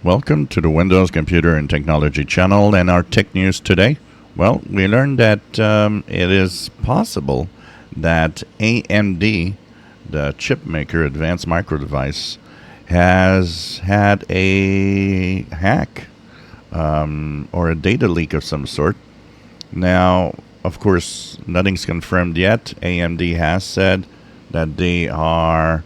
Welcome to the Windows Computer and Technology channel and our tech news today. Well, we learned that it is possible that AMD, the chip maker, Advanced Micro Device, has had a hack or a data leak of some sort. Now, of course, nothing's confirmed yet. AMD has said that they are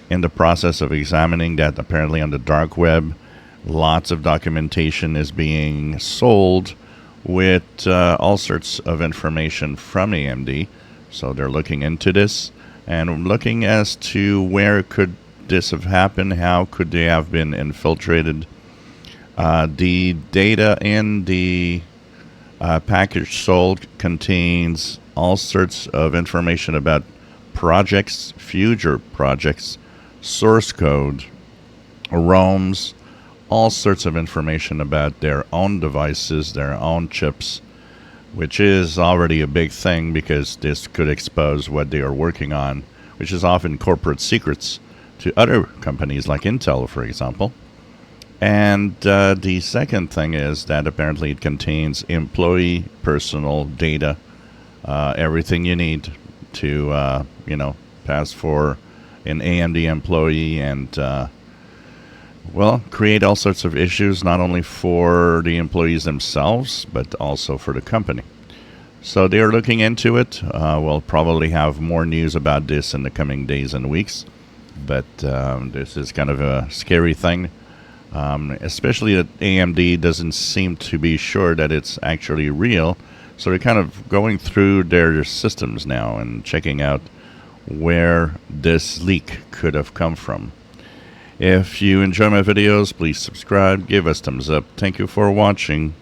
in the process of examining that. Apparently, on the dark web, lots of documentation is being sold with all sorts of information from AMD. So they're looking into this and looking as to where could this have happened, how could they have been infiltrated. The data in the package sold contains all sorts of information about projects, future projects, source code, ROMs, all sorts of information about their own devices, their own chips, which is already a big thing because this could expose what they are working on, which is often corporate secrets to other companies like Intel, for example. And the second thing is that apparently it contains employee personal data, everything you need to, pass for an AMD employee and, create all sorts of issues, not only for the employees themselves, but also for the company. So they are looking into it. We'll probably have more news about this in the coming days and weeks. But this is kind of a scary thing. Especially that AMD doesn't seem to be sure that it's actually real. So they're kind of going through their systems now and checking out where this leak could have come from. If you enjoy my videos, please subscribe, give us thumbs up. Thank you for watching.